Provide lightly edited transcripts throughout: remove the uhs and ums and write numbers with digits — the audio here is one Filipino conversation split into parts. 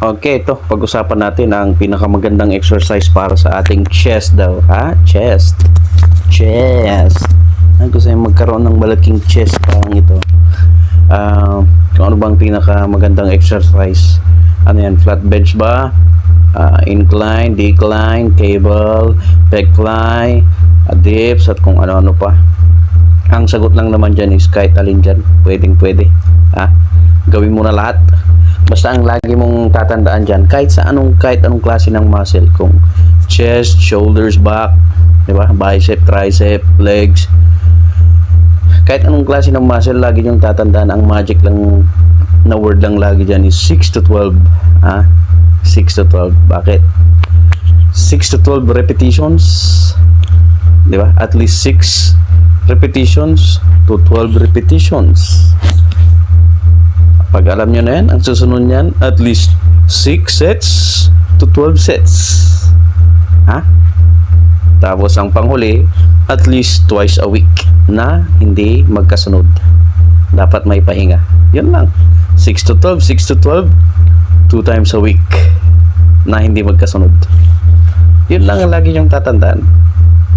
Okay, ito, pag-usapan natin ang pinakamagandang exercise para sa ating chest daw. Chest. Gusto nyo magkaroon ng malaking chest parang ito. Kung ano bang pinakamagandang exercise? Ano yan? Flat bench ba? Incline, decline, cable, pec fly, dips, at kung ano-ano pa. Ang sagot lang naman dyan is kahit alin dyan. Pwede. Gawin mo na lahat. Basta ang lagi mong tatandaan dyan, kahit anong klase ng muscle, kung chest, shoulders, back, diba? Bicep, tricep, legs, kahit anong klase ng muscle, lagi nyong tatandaan, ang magic lang na word lang lagi dyan is 6 to 12. 6 to 12. Bakit? 6 to 12 repetitions, diba? At least 6 repetitions to 12 repetitions. Pag alam nyo na yan, ang susunod niyan, at least 6 sets to 12 sets. Tapos ang panghuli, at least twice a week na hindi magkasunod. Dapat may pahinga. Yun lang. 6 to 12, 6 to 12, 2 times a week na hindi magkasunod. Yun lang ang lagi niyong tatandaan.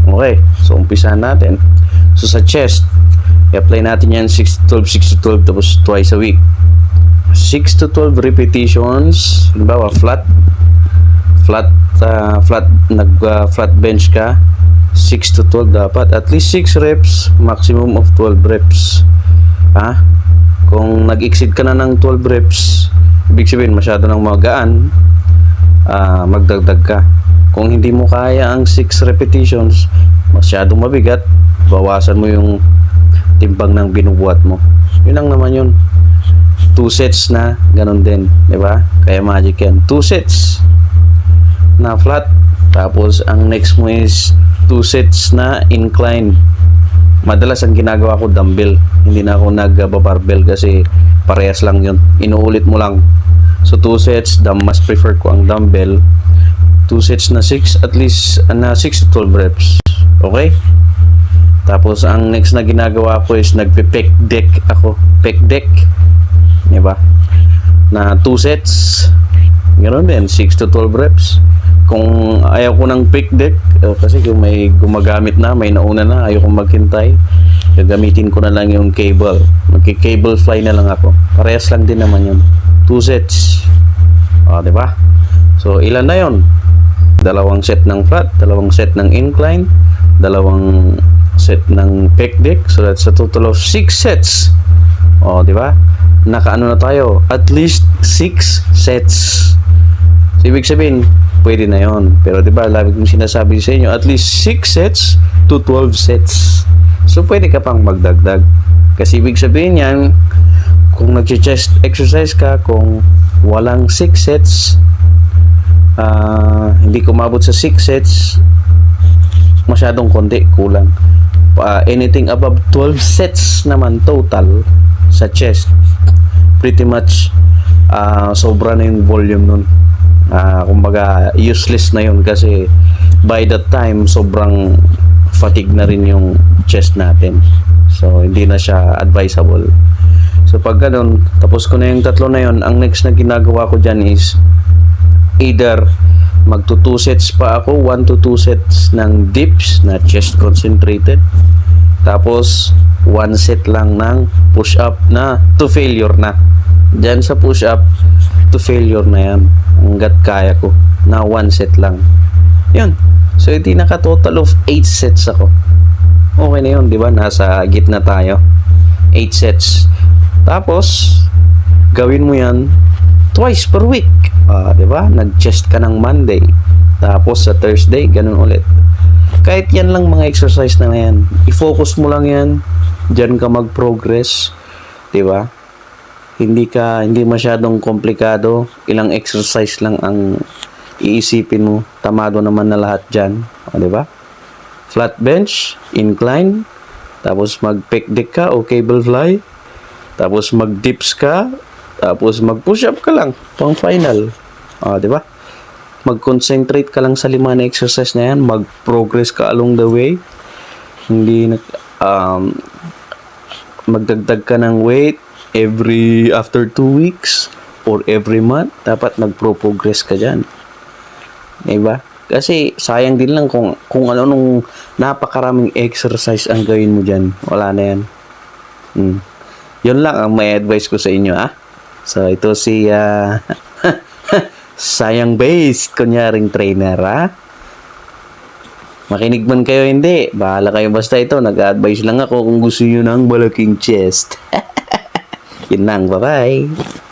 Okay, so umpisahan natin. So sa chest, i-apply natin yan 6 to 12, 6 to 12, tapos twice a week. 6 to 12 repetitions. Halimbawa, flat bench ka, 6 to 12 dapat. At least 6 reps, maximum of 12 reps. Kung nag-exceed ka na ng 12 reps, ibig sabihin masyado nang magaan, magdagdag ka. Kung hindi mo kaya ang 6 repetitions, masyadong mabigat, bawasan mo yung timbang ng binubuhat mo. Yun lang naman yun. 2 sets na, ganun din, di ba? Kaya magic yan. 2 sets na flat, tapos ang next mo is 2 sets na incline. Madalas ang ginagawa ko dumbbell, hindi na ako nag-barbell kasi parehas lang yun, inuulit mo lang. So 2 sets, mas prefer ko ang dumbbell. 2 sets na 6, at least na 6 to 12 reps. Okay? Tapos ang next na ginagawa ko is nagpe-pec deck ako. Pec deck, diba? Na 2 sets, ganoon din, 6 to 12 reps. Kung ayaw ko ng pec deck, kasi kung may gumagamit na, may nauna na, ayaw kong maghintay, gagamitin ko na lang yung cable. Magki-cable fly na lang ako. Parehas lang din naman yun. 2 sets. Diba? So, ilan na yun? 2 set ng flat, 2 set ng incline, 2 set ng pec deck. So, that's a total of 6 sets. Diba? Nakaano na tayo, at least 6 sets. So, ibig sabihin, pwede na yon. Pero diba, lagi kong sinasabi sa inyo, at least 6 sets to 12 sets. So, pwede ka pang magdagdag. Kasi ibig sabihin yan, kung nag-chest exercise ka, kung walang 6 sets, hindi kumabot sa 6 sets, masyadong konti, kulang. Anything above 12 sets naman total sa chest, pretty much sobra na yung volume nun. Kumbaga useless na yun kasi by that time sobrang fatigue na rin yung chest natin, so hindi na siya advisable. So pag ganun, tapos ko na yung tatlo na yun, ang next na ginagawa ko dyan is either magto 2 sets pa ako, 1 to 2 sets ng dips na chest concentrated, tapos 1 set lang ng push up na to failure na. Diyan sa push up to failure na yan, hanggat kaya ko na 1 set lang yun. So hindi naka total of 8 sets ako. Okay na yun, di ba? Nasa gitna tayo, 8 sets. Tapos gawin mo yan twice per week. Di ba? Nag-chest ka ng Monday, tapos sa Thursday ganun ulit. Kahit yan lang mga exercise na yan, i-focus mo lang yan, diyan ka mag-progress, di ba? Hindi masyadong komplikado, ilang exercise lang ang iisipin mo, tamado naman na lahat dyan, di ba? Flat bench, incline, tapos mag-pec deck ka o cable fly, tapos mag-dips ka, tapos mag-push up ka lang, pang final, di ba? Mag-concentrate ka lang sa 5 na exercise na yan, mag-progress ka along the way, hindi magdagdag ka ng weight after 2 weeks, or every month, dapat nagpro-progress ka dyan. Diba? Kasi sayang din lang kung ano nung napakaraming exercise ang gawin mo dyan. Wala na yan. Yun lang ang may advice ko sa inyo, ah. So, ito si sayang based, kunyaring trainer, ah. Makinig man kayo, hindi. Bahala kayo, basta ito. Nag-advise lang ako kung gusto nyo ng malaking chest. Yun lang, bye-bye.